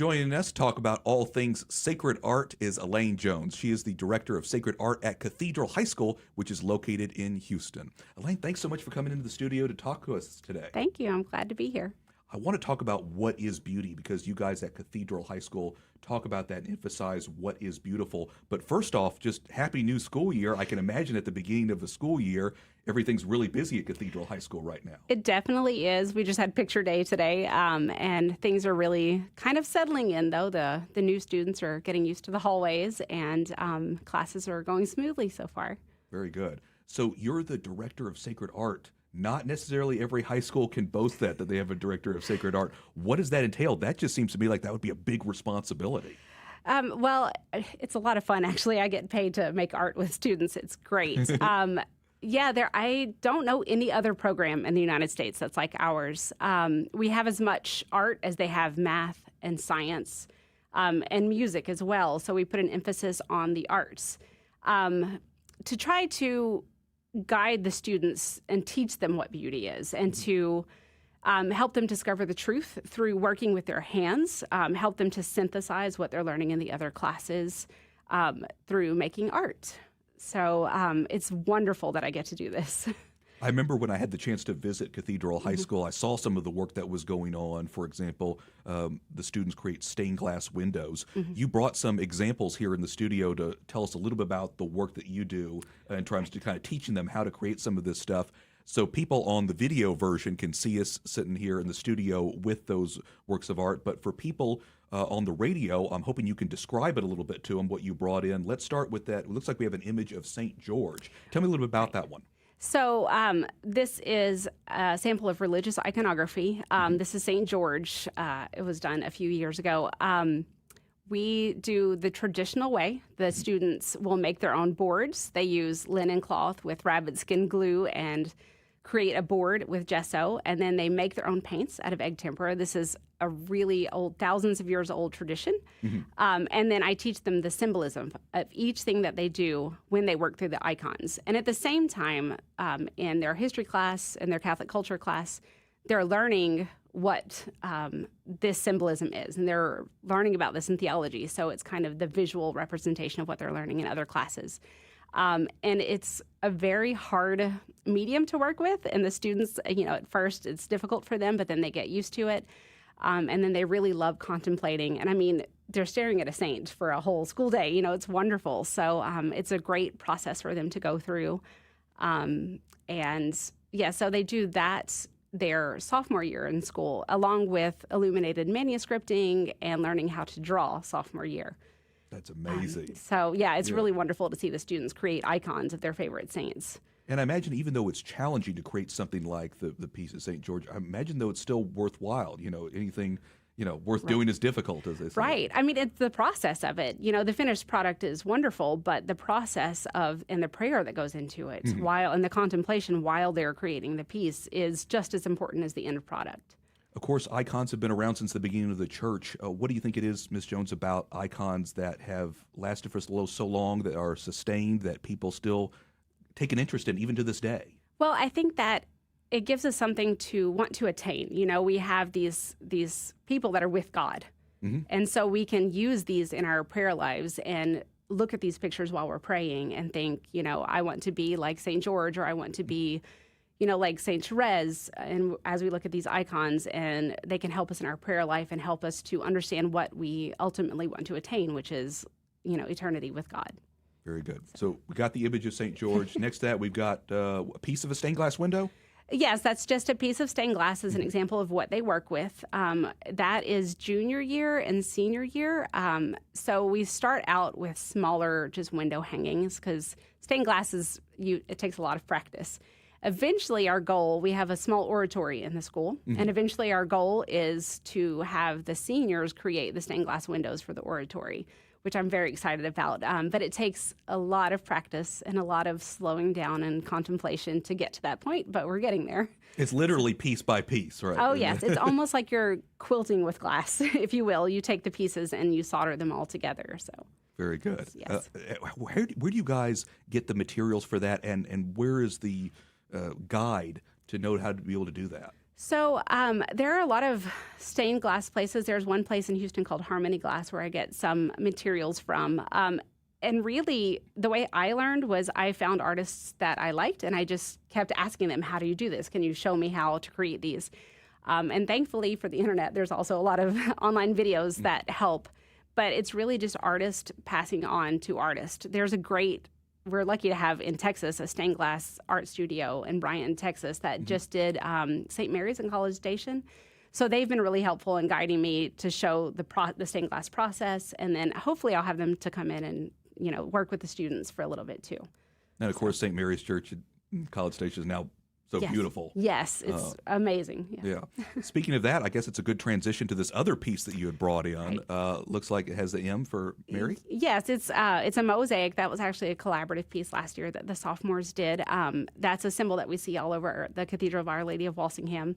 Joining us to talk about all things sacred art is Elaine Jones. She is the Director of Sacred Art at Cathedral High School, which is located in Houston. Elaine, thanks so much for coming into the studio to talk to us today. Thank you. I'm glad to be here. I want to talk about what is beauty because you guys at Cathedral High School talk about that and emphasize what is beautiful. But first off, just happy new school year. I can imagine at the beginning of the school year, everything's really busy at Cathedral High School right now. It definitely is. We just had picture day today, and things are really kind of settling in, though. The new students are getting used to the hallways, and classes are going smoothly so far. Very good. So you're the Director of Sacred Art. Not necessarily every high school can boast that they have a Director of Sacred Art. What does that entail? That just seems to me like that would be a big responsibility. Well, it's a lot of fun, actually. I get paid to make art with students. It's great. I don't know any other program in the United States that's like ours. We have as much art as they have math and science and music as well. So we put an emphasis on the arts to try to guide the students and teach them what beauty is and to help them discover the truth through working with their hands, help them to synthesize what they're learning in the other classes through making art. So it's wonderful that I get to do this. I remember when I had the chance to visit Cathedral High School, I saw some of the work that was going on. For example, the students create stained glass windows. You brought some examples here in the studio to tell us a little bit about the work that you do in terms of kind of teaching them how to create some of this stuff. So people on the video version can see us sitting here in the studio with those works of art. But for people on the radio, I'm hoping you can describe it a little bit to them, what you brought in. Let's start with that. It looks like we have an image of St. George. Tell me a little bit about that one. So this is a sample of religious iconography. This is St. George. It was done a few years ago. We do the traditional way. The students will make their own boards. They use linen cloth with rabbit skin glue and create a board with gesso, and then they make their own paints out of egg tempera. This is a really old, thousands of years old tradition. And then I teach them the symbolism of each thing that they do when they work through the icons. And at the same time, in their history class and their Catholic culture class, they're learning what this symbolism is, and they're learning about this in theology. So it's kind of the visual representation of what they're learning in other classes. And it's a very hard medium to work with, and the students, at first it's difficult for them, but then they get used to it. And then they really love contemplating. And I mean, they're staring at a saint for a whole school day. It's wonderful. So it's a great process for them to go through. So they do that their sophomore year in school, along with illuminated manuscripting and learning how to draw sophomore year. That's amazing. It's really wonderful to see the students create icons of their favorite saints. And I imagine even though it's challenging to create something like the piece of St. George, I imagine though it's still worthwhile. Anything worth doing is difficult, as they say. Right. I mean, it's the process of it. The finished product is wonderful, but the process and the prayer that goes into it and the contemplation while they're creating the piece is just as important as the end product. Of course, icons have been around since the beginning of the church. What do you think it is, Ms. Jones, about icons that have lasted for so long, that are sustained, that people still take an interest in, even to this day? Well, I think that it gives us something to want to attain. We have these people that are with God. And so we can use these in our prayer lives and look at these pictures while we're praying and think, I want to be like St. George, or I want to be like St. Therese, and as we look at these icons, and they can help us in our prayer life and help us to understand what we ultimately want to attain, which is, eternity with God. Very good. So we got the image of St. George. Next to that, we've got a piece of a stained glass window. Yes, that's just a piece of stained glass as an example of what they work with. That is junior year and senior year. So we start out with smaller just window hangings because stained glass it takes a lot of practice. Eventually, our goal, we have a small oratory in the school, and eventually our goal is to have the seniors create the stained glass windows for the oratory, which I'm very excited about. But it takes a lot of practice and a lot of slowing down and contemplation to get to that point, but we're getting there. It's literally piece by piece, right? Oh, yes. It's almost like you're quilting with glass, if you will. You take the pieces and you solder them all together. So. Very good. Yes. Where do you guys get the materials for that, and where is the guide to know how to be able to do that? So there are a lot of stained glass places. There's one place in Houston called Harmony Glass where I get some materials from. And really, the way I learned was I found artists that I liked, and I just kept asking them, how do you do this? Can you show me how to create these? And thankfully for the internet, there's also a lot of online videos that help. But it's really just artist passing on to artist. We're lucky to have in Texas a stained glass art studio in Bryan, Texas that just did St. Mary's in College Station. So they've been really helpful in guiding me to show the stained glass process, and then hopefully I'll have them to come in and work with the students for a little bit too. And of course, St. Mary's Church in College Station is now so beautiful. Yes, it's amazing. Yeah. Speaking of that, I guess it's a good transition to this other piece that you had brought in. Right. Looks like it has the M for Mary. Yes, it's a mosaic. That was actually a collaborative piece last year that the sophomores did. That's a symbol that we see all over the Cathedral of Our Lady of Walsingham.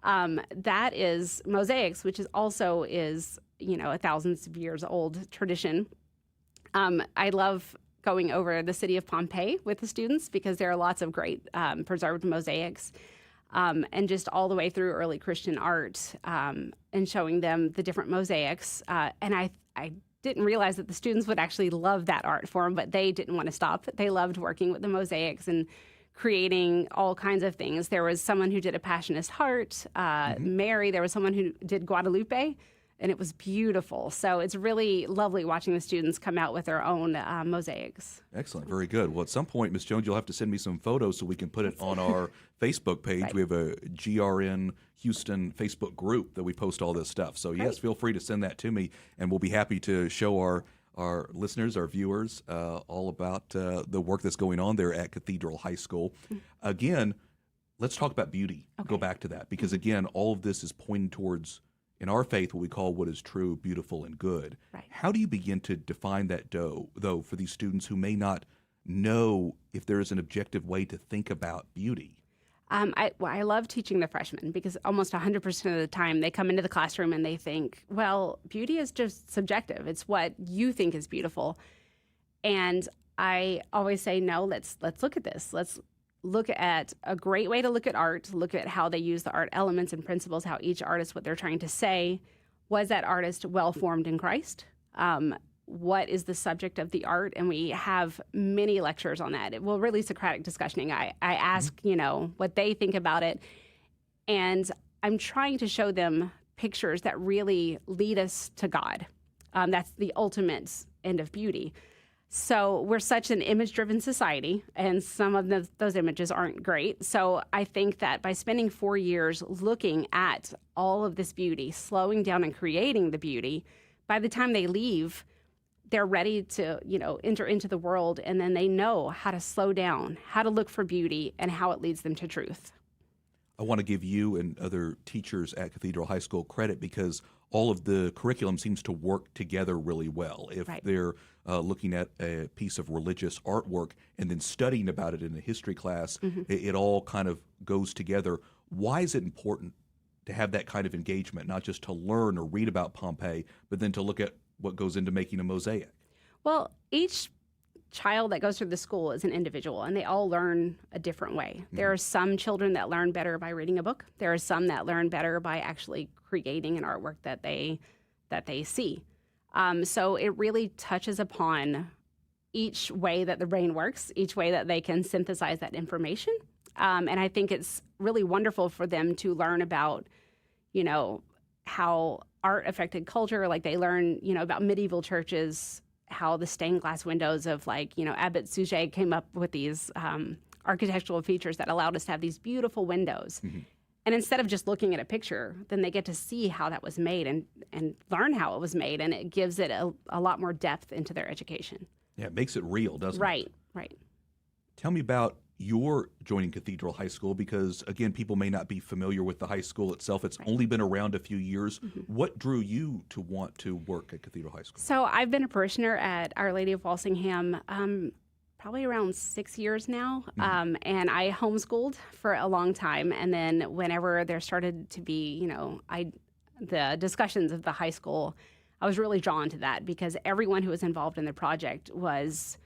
That is mosaics, which is also a thousands of years old tradition. I love going over the city of Pompeii with the students because there are lots of great preserved mosaics, and just all the way through early Christian art, and showing them the different mosaics. And I didn't realize that the students would actually love that art form, but they didn't want to stop. They loved working with the mosaics and creating all kinds of things. There was someone who did a Passionist Heart, Mary. There was someone who did Guadalupe. And it was beautiful. So it's really lovely watching the students come out with their own mosaics. Excellent. Very good. Well, at some point, Ms. Jones, you'll have to send me some photos so we can put it on our Facebook page. Right. We have a GRN Houston Facebook group that we post all this stuff. So, yes, feel free to send that to me, and we'll be happy to show our listeners, our viewers, all about the work that's going on there at Cathedral High School. Again, let's talk about beauty. Go back to that because, again, all of this is pointing towards, in our faith, what we call what is true, beautiful, and good. Right. How do you begin to define that, though, for these students who may not know if there is an objective way to think about beauty? I love teaching the freshmen because almost 100% of the time they come into the classroom and they think, well, beauty is just subjective. It's what you think is beautiful. And I always say, no, let's look at this. Let's look at a great way to look at art, look at how they use the art elements and principles, how each artist, what they're trying to say. Was that artist well-formed in Christ? What is the subject of the art? And we have many lectures on that. Well, really Socratic discussioning. I ask, what they think about it. And I'm trying to show them pictures that really lead us to God. That's the ultimate end of beauty. So we're such an image-driven society, and some of those images aren't great. So I think that by spending 4 years looking at all of this beauty, slowing down and creating the beauty, by the time they leave, they're ready to, enter into the world, and then they know how to slow down, how to look for beauty, and how it leads them to truth. I want to give you and other teachers at Cathedral High School credit because all of the curriculum seems to work together really well. If they're looking at a piece of religious artwork and then studying about it in a history class, it all kind of goes together. Why is it important to have that kind of engagement, not just to learn or read about Pompeii, but then to look at what goes into making a mosaic? Well, each child that goes through the school is an individual, and they all learn a different way. There are some children that learn better by reading a book. There are some that learn better by actually creating an artwork that they see. So it really touches upon each way that the brain works, each way that they can synthesize that information. And I think it's really wonderful for them to learn about, how art affected culture. Like they learn, about medieval churches, how the stained glass windows of Abbot Suger came up with these architectural features that allowed us to have these beautiful windows. And instead of just looking at a picture, then they get to see how that was made and learn how it was made. And it gives it a lot more depth into their education. Yeah, it makes it real, doesn't it? Right. Tell me about your joining Cathedral High School because, again, people may not be familiar with the high school itself. It's only been around a few years. What drew you to want to work at Cathedral High School? So I've been a parishioner at Our Lady of Walsingham probably around 6 years now, and I homeschooled for a long time. And then whenever there started to be, the discussions of the high school, I was really drawn to that because everyone who was involved in the project was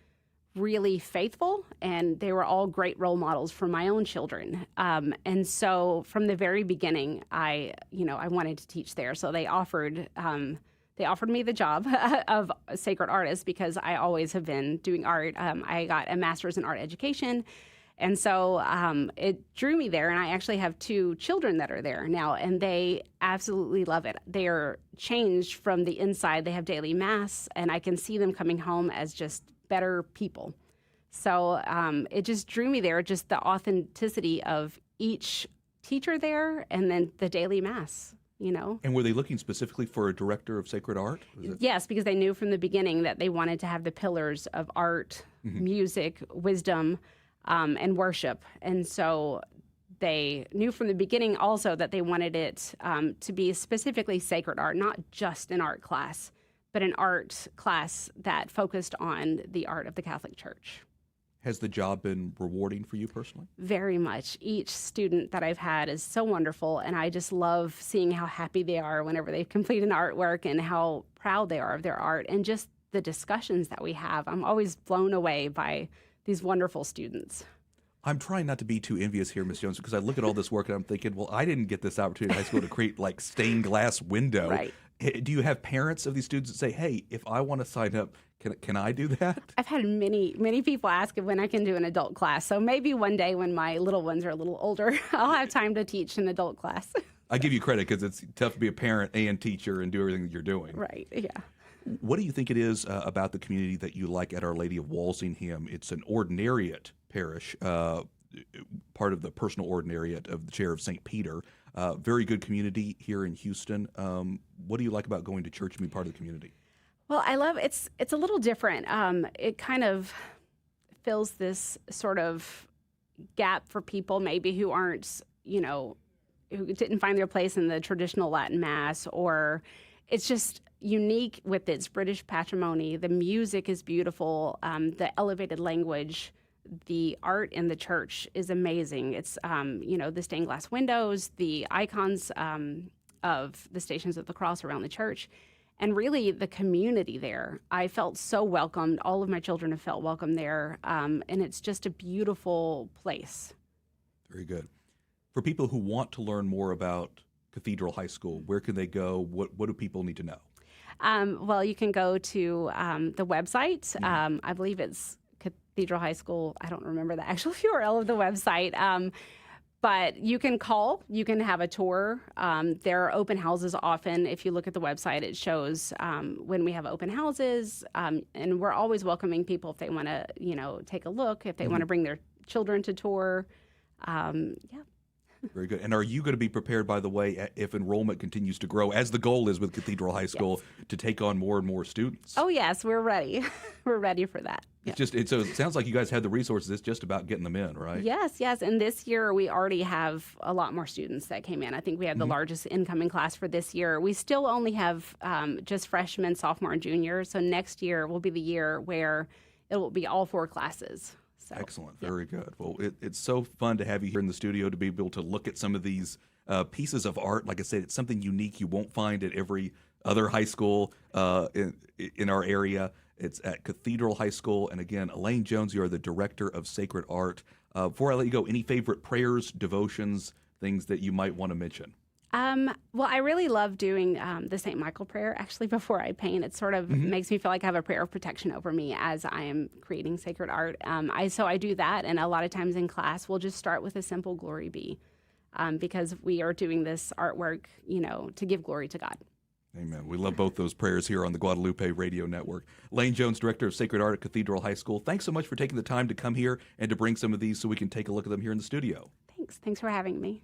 really faithful, and they were all great role models for my own children. And so from the very beginning, I wanted to teach there. So they offered me the job of a sacred artist because I always have been doing art. I got a master's in art education. And so it drew me there, and I actually have 2 children that are there now, and they absolutely love it. They are changed from the inside. They have daily mass, and I can see them coming home as just better people. So it just drew me there, just the authenticity of each teacher there, and then the daily mass. And were they looking specifically for a director of sacred art? Yes, because they knew from the beginning that they wanted to have the pillars of art, music, wisdom, and worship. And so they knew from the beginning also that they wanted it to be specifically sacred art, not just an art class, but an art class that focused on the art of the Catholic Church. Has the job been rewarding for you personally? Very much. Each student that I've had is so wonderful, and I just love seeing how happy they are whenever they complete an artwork and how proud they are of their art, and just the discussions that we have. I'm always blown away by these wonderful students. I'm trying not to be too envious here, Ms. Jones, because I look at all this work and I'm thinking, well, I didn't get this opportunity in high school to create like stained glass window. Right. Do you have parents of these students that say, hey, if I want to sign up, can I do that? I've had many people ask when I can do an adult class. So maybe one day when my little ones are a little older, I'll have time to teach an adult class. I give you credit because it's tough to be a parent and teacher and do everything that you're doing. Right, yeah. What do you think it is about the community that you like at Our Lady of Walsingham? It's an ordinariate parish, part of the personal ordinariate of the Chair of St. Peter. Very good community here in Houston. What do you like about going to church and being part of the community? Well, I love it's a little different. It kind of fills this sort of gap for people maybe who aren't, who didn't find their place in the traditional Latin Mass, or it's just unique with its British patrimony. The music is beautiful. The elevated language, the art in the church is amazing. It's, the stained glass windows, the icons of the Stations of the Cross around the church, and really the community there. I felt so welcomed. All of my children have felt welcome there, and it's just a beautiful place. Very good. For people who want to learn more about Cathedral High School, where can they go? What do people need to know? Well, you can go to the website. I believe it's Cathedral High School. I don't remember the actual URL of the website. But you can call. You can have a tour. There are open houses often. If you look at the website, it shows when we have open houses. And we're always welcoming people if they want to, take a look, if they want to bring their children to tour. Very good. And are you going to be prepared, by the way, if enrollment continues to grow, as the goal is with Cathedral High School, to take on more and more students? Oh, yes, we're ready. We're ready for that. So it sounds like you guys have the resources. It's just about getting them in, right? Yes. And this year we already have a lot more students that came in. I think we had the largest incoming class for this year. We still only have just freshmen, sophomore, and junior. So next year will be the year where it will be all 4 classes. So, excellent. Very good. Well, it's so fun to have you here in the studio to be able to look at some of these pieces of art. Like I said, it's something unique you won't find at every other high school in our area. It's at Cathedral High School. And again, Elaine Jones, you are the Director of Sacred Art. Before I let you go, any favorite prayers, devotions, things that you might want to mention? Well, I really love doing the St. Michael prayer, actually, before I paint. It sort of makes me feel like I have a prayer of protection over me as I am creating sacred art. So I do that, and a lot of times in class, we'll just start with a simple Glory Be, because we are doing this artwork, to give glory to God. Amen. We love both those prayers here on the Guadalupe Radio Network. Elaine Jones, Director of Sacred Art at Cathedral High School, thanks so much for taking the time to come here and to bring some of these so we can take a look at them here in the studio. Thanks for having me.